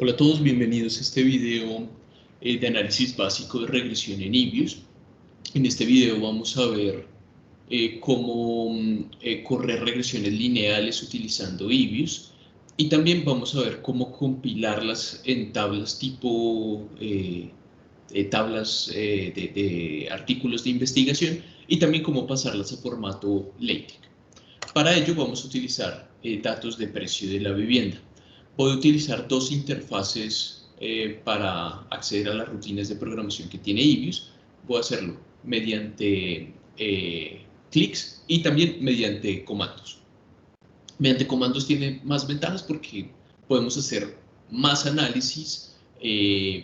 Hola a todos, bienvenidos a este video de análisis básico de regresión en Ibius. En este video vamos a ver cómo correr regresiones lineales utilizando Ibius y también vamos a ver cómo compilarlas en tablas tipo tablas de artículos de investigación y también cómo pasarlas a formato LaTeX. Para ello vamos a utilizar datos de precio de la vivienda. Voy a utilizar dos interfaces para acceder a las rutinas de programación que tiene Ibius. Voy a hacerlo mediante clics y también mediante comandos. Mediante comandos tiene más ventajas porque podemos hacer más análisis,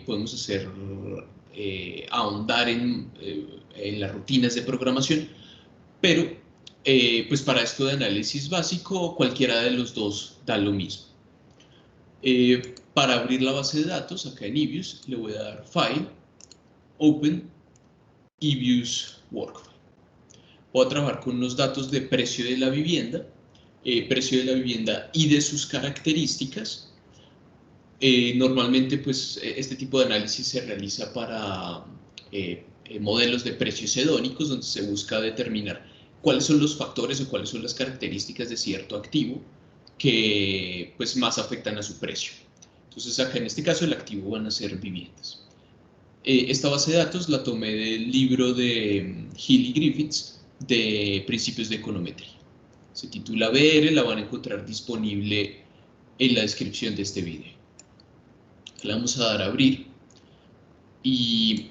podemos ahondar en las rutinas de programación, pero pues para esto de análisis básico cualquiera de los dos da lo mismo. Para abrir la base de datos, acá en Ibius, le voy a dar File, Open, Ibius Workflow. Voy a trabajar con unos datos de precio de la vivienda y de sus características. Normalmente, pues, este tipo de análisis se realiza para modelos de precios hedónicos, donde se busca determinar cuáles son los factores o cuáles son las características de cierto activo que pues, más afectan a su precio. Entonces acá en este caso el activo van a ser viviendas. Esta base de datos la tomé del libro de Hill y Griffiths de Principios de Econometría. Se titula BR, la van a encontrar disponible en la descripción de este video. Le vamos a dar a abrir y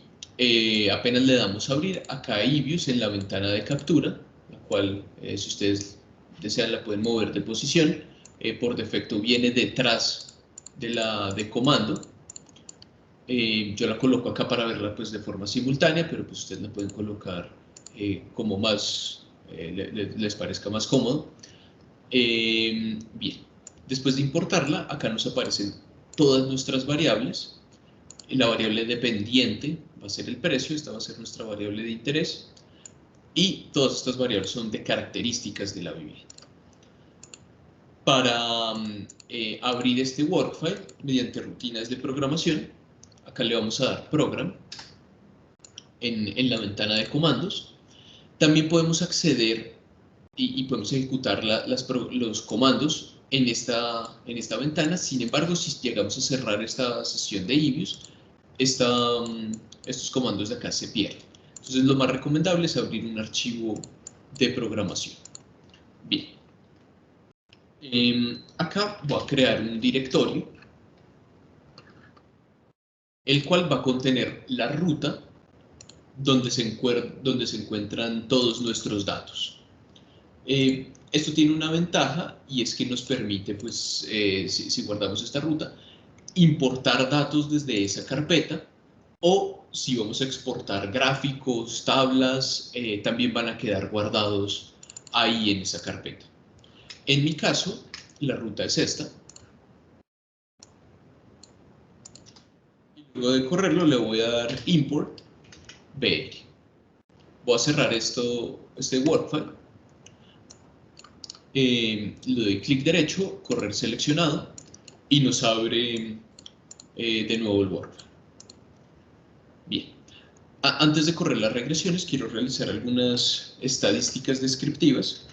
apenas le damos a abrir, acá a Ibius en la ventana de captura, la cual si ustedes desean la pueden mover de posición, por defecto viene detrás de comando. Yo la coloco acá para verla pues de forma simultánea, pero pues ustedes la pueden colocar como más les parezca más cómodo. Bien, después de importarla, acá nos aparecen todas nuestras variables. La variable dependiente va a ser el precio, esta va a ser nuestra variable de interés, y todas estas variables son de características de la vivienda. Para abrir este workfile mediante rutinas de programación, acá le vamos a dar Program en la ventana de comandos. También podemos acceder y podemos ejecutar los comandos en esta ventana. Sin embargo, si llegamos a cerrar esta sesión de Ibius, estos comandos de acá se pierden. Entonces, lo más recomendable es abrir un archivo de programación. Bien. Acá voy a crear un directorio, el cual va a contener la ruta donde se encuentran todos nuestros datos. Esto tiene una ventaja y es que nos permite, pues, si guardamos esta ruta, importar datos desde esa carpeta, o si vamos a exportar gráficos, tablas, también van a quedar guardados ahí en esa carpeta. En mi caso, la ruta es esta. Y luego de correrlo le voy a dar import br. Voy a cerrar este workfile. Le doy clic derecho, correr seleccionado, y nos abre de nuevo el workfile. Bien. Antes de correr las regresiones, quiero realizar algunas estadísticas descriptivas.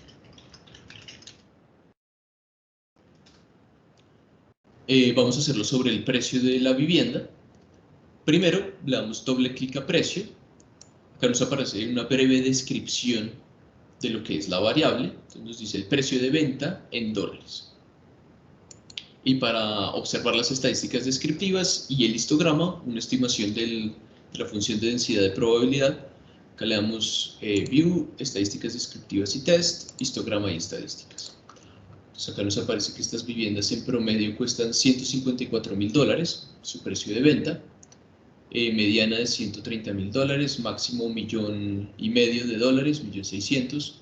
Vamos a hacerlo sobre el precio de la vivienda. Primero, le damos doble clic a precio. Acá nos aparece una breve descripción de lo que es la variable. Entonces nos dice el precio de venta en dólares. Y para observar las estadísticas descriptivas y el histograma, una estimación de la función de densidad de probabilidad. Acá le damos View, estadísticas descriptivas y test, histograma y estadísticas. Entonces acá nos aparece que estas viviendas en promedio cuestan $154.000, su precio de venta, mediana de $130.000, máximo $1.500.000, $1.600.000,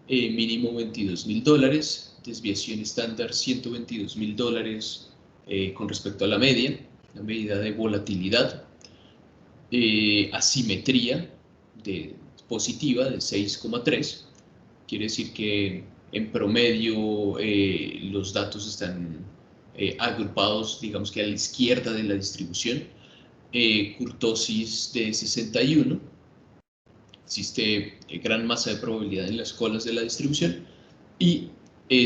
mínimo $22.000, desviación estándar $122.000 con respecto a la media, la medida de volatilidad, asimetría positiva de 6,3, quiere decir que en promedio los datos están agrupados, digamos que a la izquierda de la distribución. Kurtosis de 61, existe gran masa de probabilidad en las colas de la distribución, y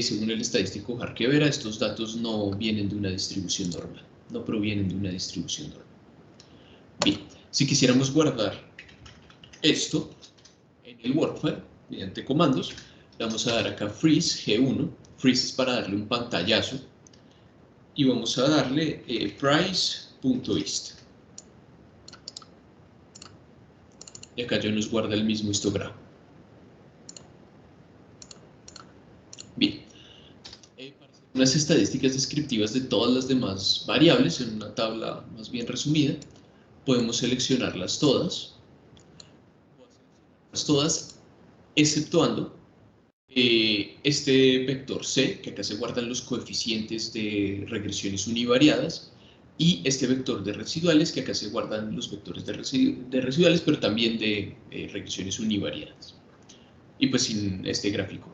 según el estadístico Jarque-Vera, estos datos no vienen de una distribución normal, no provienen de una distribución normal. Bien, si quisiéramos guardar esto en el workfile mediante comandos, le vamos a dar acá freeze G1, freeze es para darle un pantallazo, y vamos a darle price.ist. Y acá ya nos guarda el mismo histograma. Bien, para hacer unas estadísticas descriptivas de todas las demás variables en una tabla más bien resumida, podemos seleccionarlas todas, exceptuando este vector C, que acá se guardan los coeficientes de regresiones univariadas, y este vector de residuales, que acá se guardan los vectores de residuales, pero también de regresiones univariadas. Y pues sin este gráfico.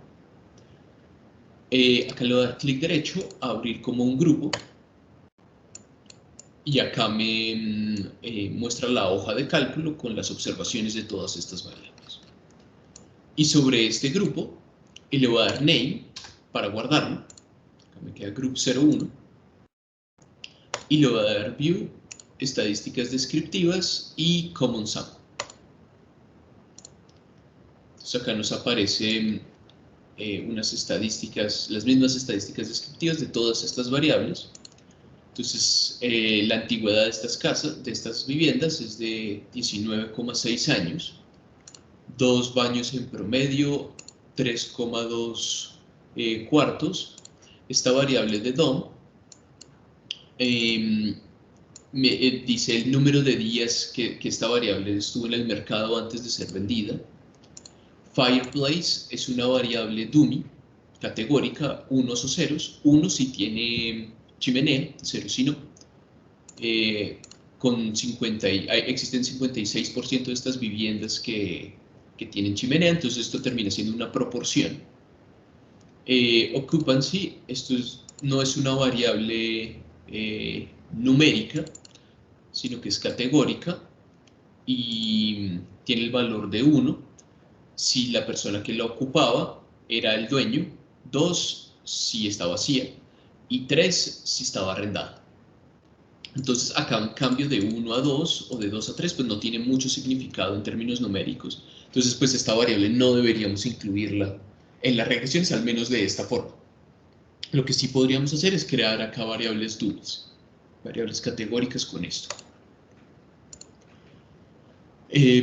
Acá le voy a dar clic derecho a abrir como un grupo, y acá me muestra la hoja de cálculo con las observaciones de todas estas variables. Y sobre este grupo, le voy a dar name para guardarlo. Acá me queda group 01. Y le voy a dar view, estadísticas descriptivas y common sample. Entonces acá nos aparecen unas estadísticas, las mismas estadísticas descriptivas de todas estas variables. Entonces la antigüedad de estas casas, de estas viviendas, es de 19,6 años, 2 baños en promedio, 3,2 cuartos. Esta variable de DOM dice el número de días que esta variable estuvo en el mercado antes de ser vendida. Fireplace es una variable dummy, categórica, unos o ceros, 1 si tiene chimenea, 0 si no. Existen 56% de estas viviendas que tienen chimenea, entonces esto termina siendo una proporción. Occupancy, no es una variable numérica, sino que es categórica y tiene el valor de 1 si la persona que la ocupaba era el dueño, 2 si está vacía y 3 si estaba arrendada. Entonces acá un cambio de 1 a 2 o de 2 a 3 pues no tiene mucho significado en términos numéricos. Entonces pues esta variable no deberíamos incluirla en las regresiones, al menos de esta forma. Lo que sí podríamos hacer es crear acá variables dummies, variables categóricas con esto.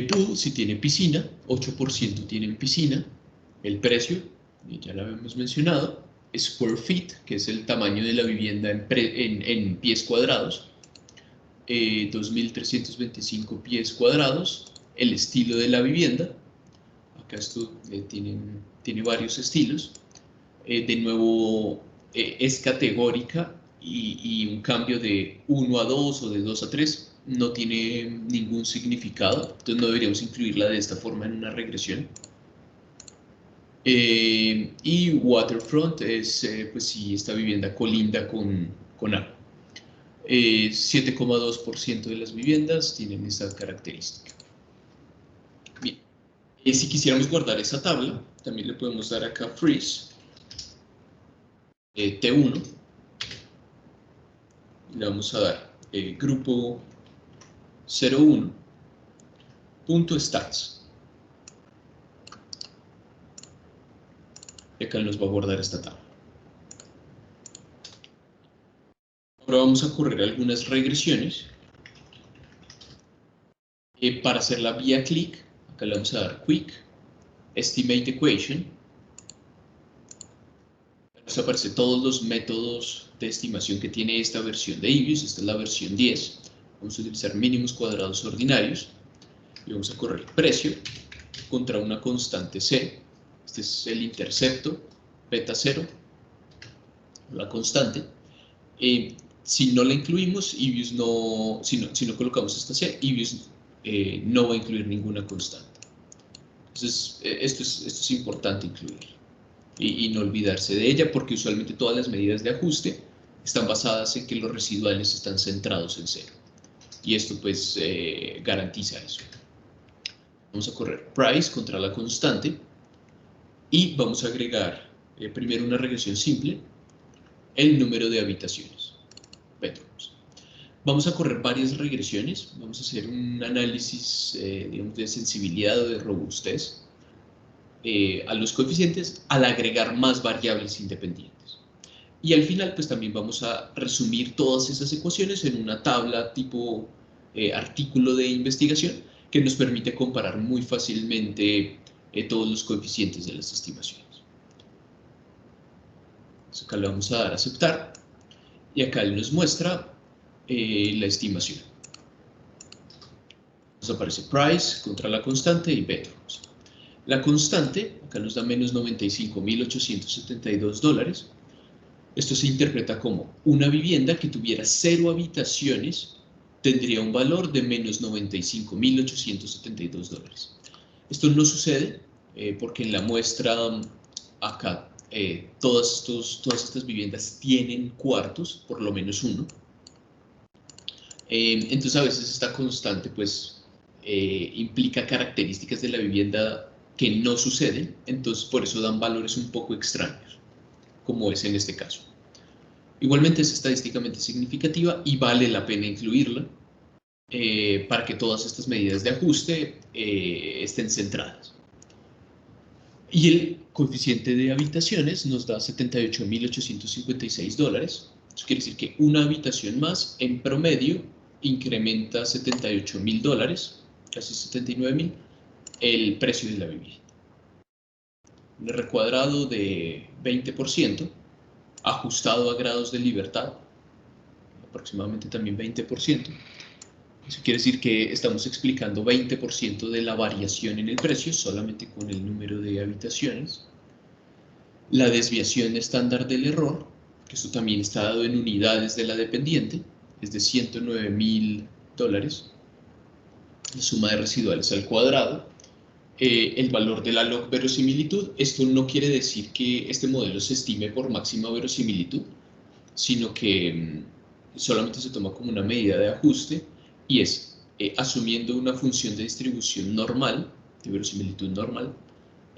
Pool, si tiene piscina, 8% tienen piscina. El precio, ya lo habíamos mencionado. Square feet, que es el tamaño de la vivienda en pies cuadrados. 2.325 pies cuadrados. El estilo de la vivienda. Acá esto tiene varios estilos. De nuevo, es categórica y un cambio de 1 a 2 o de 2 a 3 no tiene ningún significado, entonces no deberíamos incluirla de esta forma en una regresión. Y waterfront es pues si esta vivienda colinda con agua. 7,2% de las viviendas tienen esta característica. Bien, si quisiéramos guardar esa tabla, también le podemos dar acá freeze, T1, le vamos a dar grupo 01.stats. Y acá nos va a guardar esta tabla. Ahora vamos a correr algunas regresiones. Para hacerla vía clic, acá le vamos a dar quick, estimate equation. Nos aparecen todos los métodos de estimación que tiene esta versión de EBIUS. Esta es la versión 10. Vamos a utilizar mínimos cuadrados ordinarios y vamos a correr precio contra una constante C. Este es el intercepto, beta 0, la constante. Si no la incluimos, EBIUS no, si no colocamos esta C, EBIUS no va a incluir ninguna constante. Entonces, esto es importante incluir y no olvidarse de ella, porque usualmente todas las medidas de ajuste están basadas en que los residuales están centrados en cero. Y esto pues garantiza eso. Vamos a correr price contra la constante y vamos a agregar primero una regresión simple, el número de habitaciones, bedrooms. Vamos a correr varias regresiones, vamos a hacer un análisis digamos, de sensibilidad o de robustez a los coeficientes al agregar más variables independientes. Y al final pues también vamos a resumir todas esas ecuaciones en una tabla tipo artículo de investigación que nos permite comparar muy fácilmente todos los coeficientes de las estimaciones. Entonces acá le vamos a dar a aceptar y acá él nos muestra la estimación. Nos aparece price contra la constante y bedrooms. La constante, acá nos da menos $95.872. Esto se interpreta como una vivienda que tuviera 0 habitaciones tendría un valor de menos $95.872. Esto no sucede porque en la muestra acá todas estas viviendas tienen cuartos, por lo menos uno. Entonces a veces esta constante pues implica características de la vivienda que no suceden, entonces por eso dan valores un poco extraños, como es en este caso. Igualmente es estadísticamente significativa y vale la pena incluirla para que todas estas medidas de ajuste estén centradas. Y el coeficiente de habitaciones nos da $78.856. Eso quiere decir que una habitación más en promedio incrementa $78.000, casi 79.000, el precio de la vivienda. Un R cuadrado de 20%, ajustado a grados de libertad, aproximadamente también 20%. Eso quiere decir que estamos explicando 20% de la variación en el precio solamente con el número de habitaciones. La desviación estándar del error, que esto también está dado en unidades de la dependiente, es de $109.000. La suma de residuales al cuadrado. El valor de la log verosimilitud. Esto no quiere decir que este modelo se estime por máxima verosimilitud, sino que solamente se toma como una medida de ajuste y es asumiendo una función de distribución normal, de verosimilitud normal,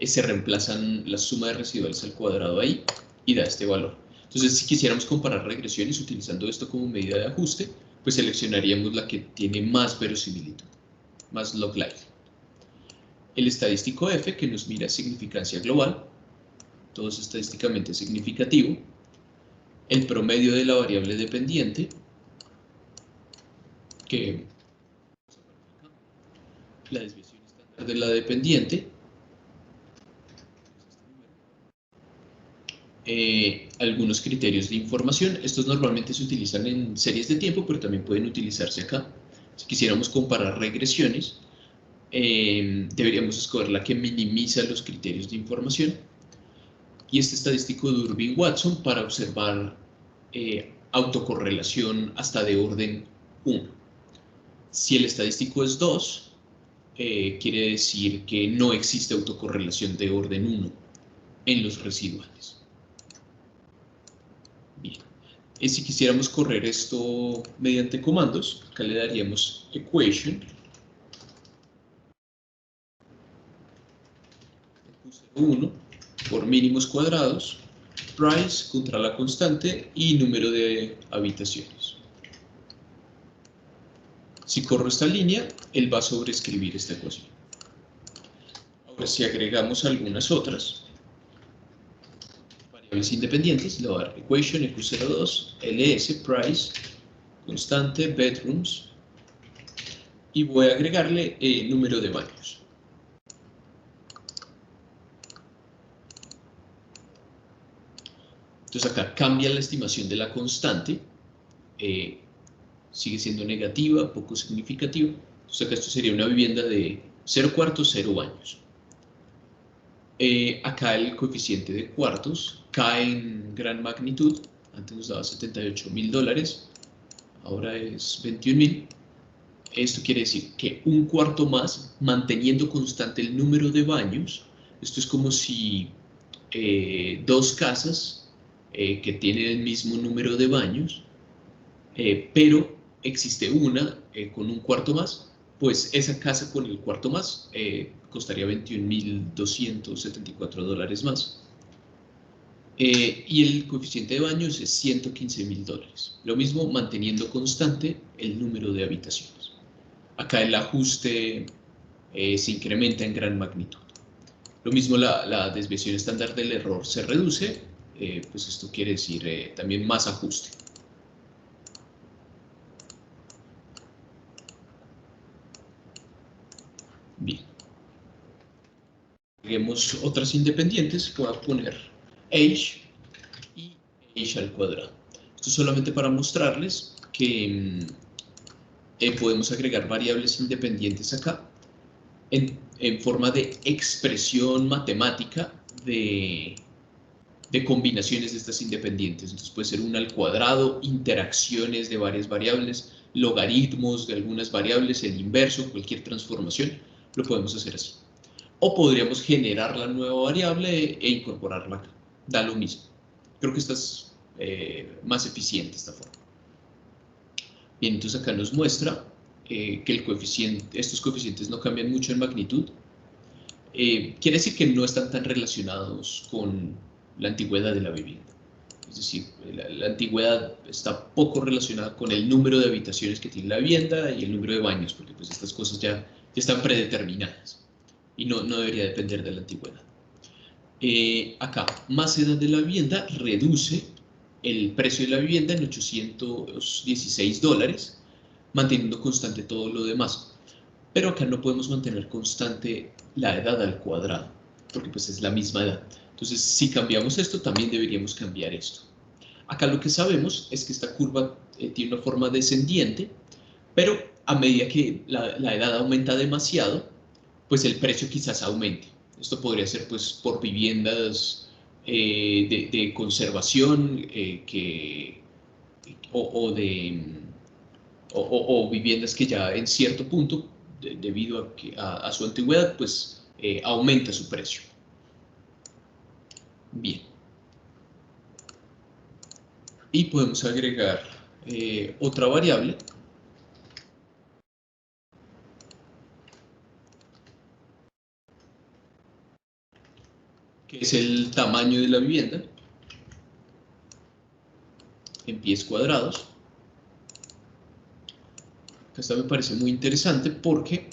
se reemplazan la suma de residuales al cuadrado ahí y da este valor. Entonces, si quisiéramos comparar regresiones utilizando esto como medida de ajuste, pues seleccionaríamos la que tiene más verosimilitud, más log likely. El estadístico F, que nos mira significancia global, todo es estadísticamente significativo. El promedio de la variable dependiente, que la desviación estándar de la dependiente, algunos criterios de información. Estos normalmente se utilizan en series de tiempo, pero también pueden utilizarse acá. Si quisiéramos comparar regresiones, deberíamos escoger la que minimiza los criterios de información. Y este estadístico Durbin-Watson para observar autocorrelación hasta de orden 1. Si el estadístico es 2, quiere decir que no existe autocorrelación de orden 1 en los residuales. Bien. Si quisiéramos correr esto mediante comandos, acá le daríamos equation Q01 por mínimos cuadrados, price contra la constante y número de habitaciones. Si corro esta línea, él va a sobreescribir esta ecuación. Ahora, si agregamos algunas otras variables independientes, le voy a dar equation EQ02, ls, price, constante, bedrooms, y voy a agregarle número de baños. Entonces acá cambia la estimación de la constante, sigue siendo negativa, poco significativa. Entonces acá esto sería una vivienda de 0 cuartos, 0 baños. Acá el coeficiente de cuartos cae en gran magnitud. Antes nos daba $78.000, ahora es 21.000. Esto quiere decir que un cuarto más, manteniendo constante el número de baños. Esto es como si dos casas que tienen el mismo número de baños, pero existe una con un cuarto más, pues esa casa con el cuarto más costaría $21.274 más. Y el coeficiente de baños es $115.000. Lo mismo manteniendo constante el número de habitaciones. Acá el ajuste se incrementa en gran magnitud. Lo mismo la desviación estándar del error se reduce, pues esto quiere decir también más ajuste. Bien. Agreguemos otras independientes, voy a poner age y age al cuadrado. Esto es solamente para mostrarles que podemos agregar variables independientes acá en forma de expresión matemática de combinaciones de estas independientes. Entonces puede ser una al cuadrado, interacciones de varias variables, logaritmos de algunas variables, el inverso, cualquier transformación, lo podemos hacer así. O podríamos generar la nueva variable e incorporarla acá. Da lo mismo. Creo que esta es más eficiente esta forma. Bien, entonces acá nos muestra que estos coeficientes no cambian mucho en magnitud. Quiere decir que no están tan relacionados con la antigüedad de la vivienda. Es decir, la antigüedad está poco relacionada con el número de habitaciones que tiene la vivienda y el número de baños, porque pues estas cosas ya están predeterminadas y no debería depender de la antigüedad. Acá, más edad de la vivienda reduce el precio de la vivienda en $816, manteniendo constante todo lo demás. Pero acá no podemos mantener constante la edad al cuadrado, porque pues es la misma edad. Entonces, si cambiamos esto, también deberíamos cambiar esto. Acá lo que sabemos es que esta curva tiene una forma descendiente, pero a medida que la edad aumenta demasiado, pues el precio quizás aumente. Esto podría ser pues por viviendas de conservación o viviendas que ya en cierto punto, debido a su antigüedad, pues aumenta su precio. Bien. Y podemos agregar otra variable que es el tamaño de la vivienda en pies cuadrados. Esta me parece muy interesante porque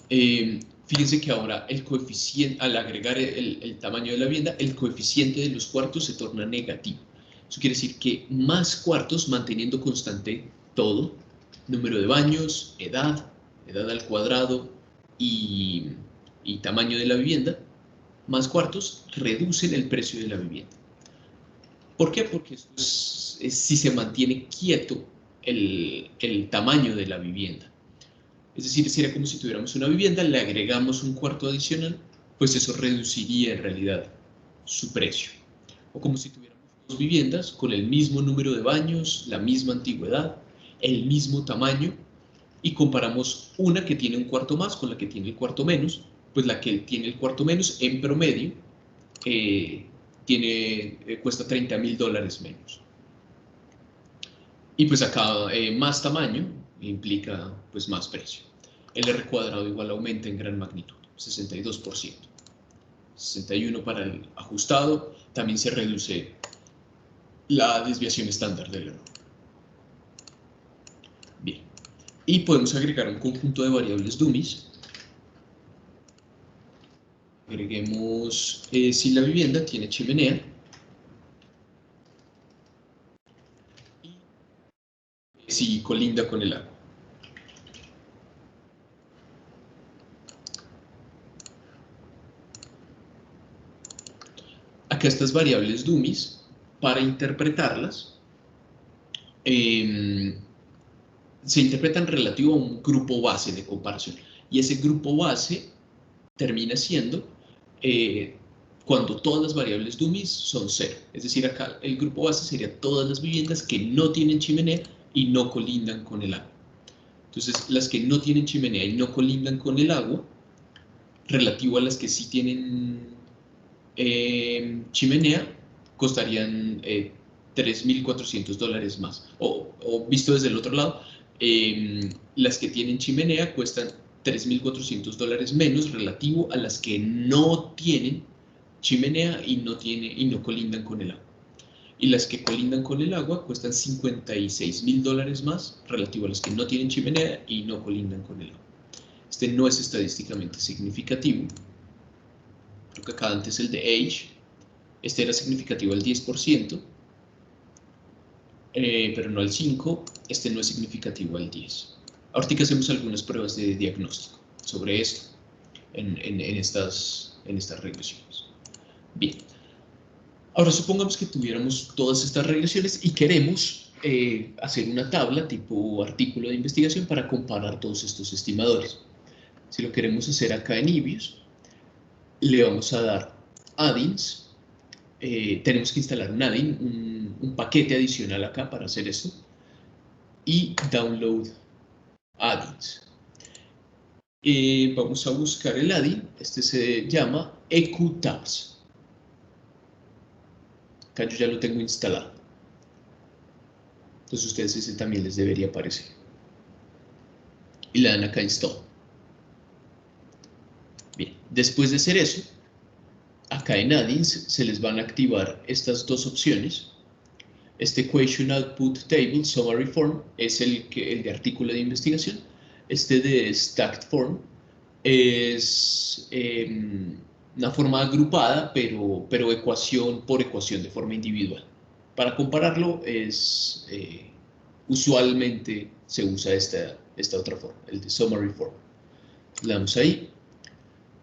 fíjense que ahora el coeficiente, al agregar el tamaño de la vivienda, el coeficiente de los cuartos se torna negativo. Eso quiere decir que más cuartos manteniendo constante todo, número de baños, edad al cuadrado y tamaño de la vivienda, más cuartos reducen el precio de la vivienda. ¿Por qué? Porque esto si se mantiene quieto el tamaño de la vivienda. Es decir, sería como si tuviéramos una vivienda, le agregamos un cuarto adicional, pues eso reduciría en realidad su precio. O como si tuviéramos dos viviendas con el mismo número de baños, la misma antigüedad, el mismo tamaño, y comparamos una que tiene un cuarto más con la que tiene el cuarto menos, pues la que tiene el cuarto menos en promedio cuesta $30.000 menos. Y pues acá más tamaño implica pues más precio. El R cuadrado igual aumenta en gran magnitud, 62%. 61% para el ajustado, también se reduce la desviación estándar del error. Bien, y podemos agregar un conjunto de variables dummies. Agreguemos si la vivienda tiene chimenea y si colinda con el agua. Acá estas variables dummies, para interpretarlas, se interpretan relativo a un grupo base de comparación. Y ese grupo base termina siendo cuando todas las variables dummies son 0. Es decir, acá el grupo base sería todas las viviendas que no tienen chimenea y no colindan con el agua. Entonces, las que no tienen chimenea y no colindan con el agua, relativo a las que sí tienen chimenea, costarían $3.400 más. O visto desde el otro lado, las que tienen chimenea cuestan $3.400 menos relativo a las que no tienen chimenea y no colindan con el agua. Y las que colindan con el agua cuestan $56.000 más relativo a las que no tienen chimenea y no colindan con el agua. Este no es estadísticamente significativo. Creo que acá antes el de Age, este era significativo al 10%, pero no al 5%, este no es significativo al 10%. Ahorita que hacemos algunas pruebas de diagnóstico sobre esto en estas regresiones. Bien. Ahora supongamos que tuviéramos todas estas regresiones y queremos hacer una tabla tipo artículo de investigación para comparar todos estos estimadores. Si lo queremos hacer acá en EBIUS, le vamos a dar add-ins. Tenemos que instalar un add-in, un paquete adicional acá para hacer esto. Y download add-ins. Vamos a buscar el add-in. Este se llama EQTabs. Acá yo ya lo tengo instalado. Entonces ustedes ese también les debería aparecer. Y le dan acá Install. Bien, después de hacer eso, acá en Add-ins se les van a activar estas dos opciones. Este Equation Output Table Summary Form es el de artículo de investigación. Este de Stacked Form es una forma agrupada, pero ecuación por ecuación de forma individual. Para compararlo, usualmente se usa esta otra forma, el de Summary Form. Le damos ahí.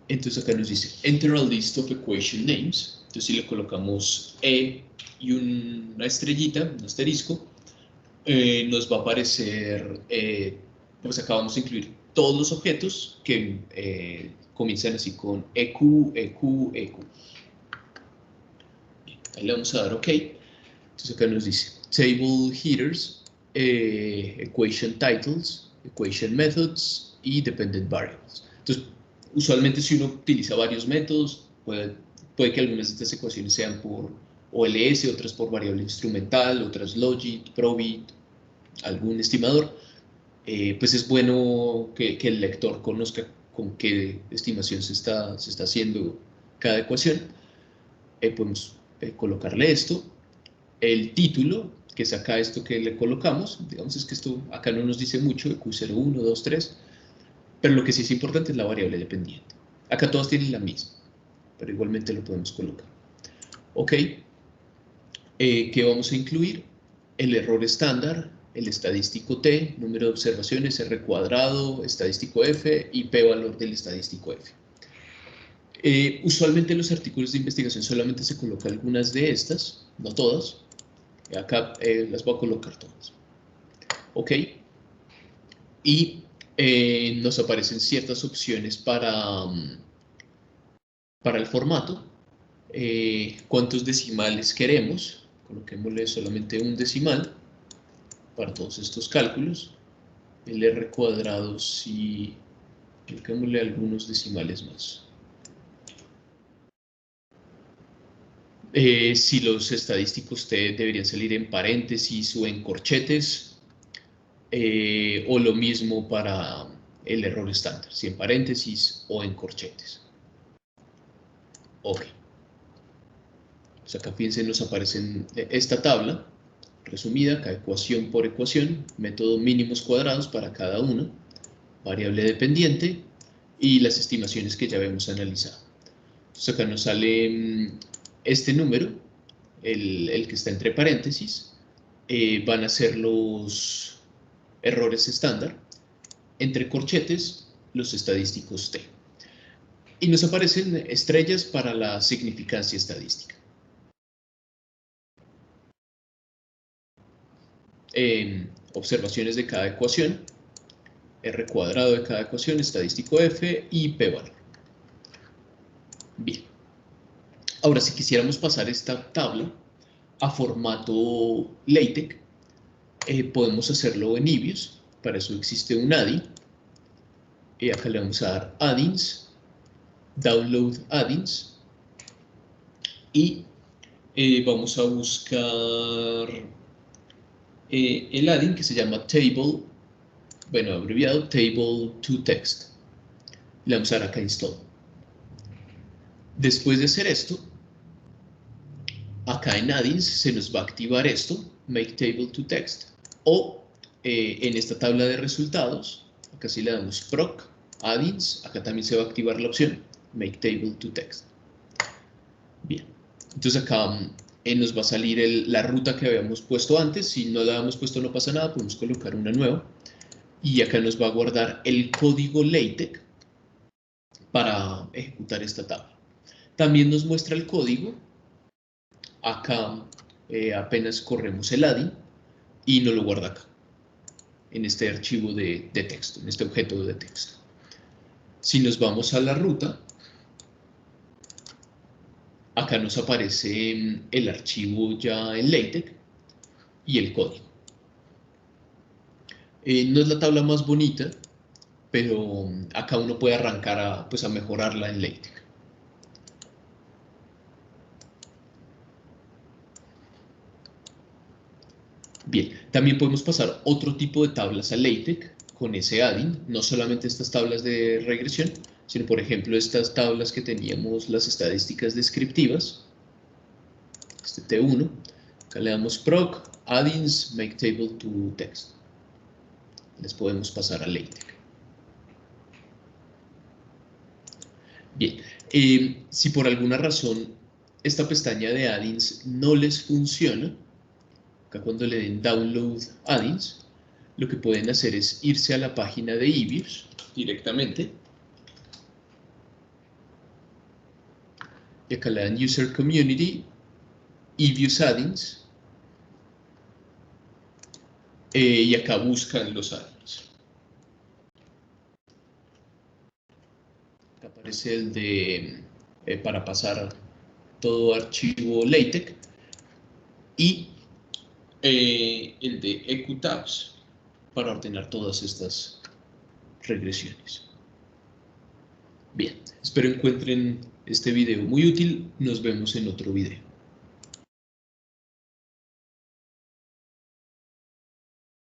Entonces acá nos dice Enter a list of equation names. Entonces si le colocamos E y una estrellita, un asterisco, nos va a aparecer, pues acá vamos a incluir todos los objetos que comienzan así con EQ, EQ, EQ. Ahí le vamos a dar OK. Entonces acá nos dice Table Headers, Equation Titles, Equation Methods y Dependent Variables. Entonces, usualmente si uno utiliza varios métodos, puede que algunas de estas ecuaciones sean por OLS, otras por variable instrumental, otras logit, probit, algún estimador. Pues es bueno que el lector conozca con qué estimación se está haciendo cada ecuación. Podemos colocarle esto. El título, que es acá esto que le colocamos, digamos es que esto acá no nos dice mucho, EQ0, 1, 2, 3, pero lo que sí es importante es la variable dependiente. Acá todas tienen la misma, pero igualmente lo podemos colocar. Ok, ¿qué vamos a incluir? El error estándar, el estadístico T, número de observaciones, R cuadrado, estadístico F y P valor del estadístico F. Usualmente en los artículos de investigación solamente se colocan algunas de estas, no todas. Acá las voy a colocar todas. Ok. Y nos aparecen ciertas opciones para el formato. ¿Cuántos decimales queremos? Coloquémosle solamente un decimal para todos estos cálculos. El R cuadrado, sí, coloquémosle algunos decimales más. Si los estadísticos T deberían salir en paréntesis o en corchetes, o lo mismo para el error estándar, si en paréntesis o en corchetes. Ok. Pues acá fíjense, nos aparece esta tabla resumida, acá ecuación por ecuación, método mínimos cuadrados para cada uno, variable dependiente y las estimaciones que ya habíamos analizado. Entonces acá nos sale este número, el que está entre paréntesis, van a ser los errores estándar, entre corchetes los estadísticos T. Y nos aparecen estrellas para la significancia estadística. Observaciones de cada ecuación, R cuadrado de cada ecuación, estadístico F y P valor. Bien. Ahora, si quisiéramos pasar esta tabla a formato LaTeX, podemos hacerlo en EBIUS. Para eso existe un add-in. Acá le vamos a dar add-ins, download add-ins y Vamos a buscar el add-in que se llama Table, bueno, abreviado Table to Text. Le vamos a dar acá Install. Después de hacer esto, acá en Add-ins se nos va a activar esto, Make Table to Text, o en esta tabla de resultados, acá sí le damos Proc, Add-ins, acá también se va a activar la opción Make Table to Text. Bien, entonces acá nos va a salir la ruta que habíamos puesto antes. Si no la habíamos puesto no pasa nada, podemos colocar una nueva. Y acá nos va a guardar el código LaTeX para ejecutar esta tabla. También nos muestra el código. Acá apenas corremos el add-in y nos lo guarda acá, en este archivo de texto, en este objeto de texto. Si nos vamos a la ruta, acá nos aparece el archivo ya en LaTeX y el código. No es la tabla más bonita, pero acá uno puede arrancar a mejorarla en LaTeX. Bien, también podemos pasar otro tipo de tablas a LaTeX con ese add-in, no solamente estas tablas de regresión, sino por ejemplo estas tablas que teníamos, las estadísticas descriptivas, este T1, acá le damos proc, add-ins, make table to text. Les podemos pasar a LaTeX. Bien, si por alguna razón esta pestaña de add-ins no les funciona, acá cuando le den download add-ins, lo que pueden hacer es irse a la página de eViews directamente. Y acá le dan User Community, eViews Add-ins. Y acá buscan los add-ins. Acá aparece el de para pasar todo archivo LaTeX. Y el de EQTabs para ordenar todas estas regresiones. Bien, espero encuentren este video muy útil. Nos vemos en otro video.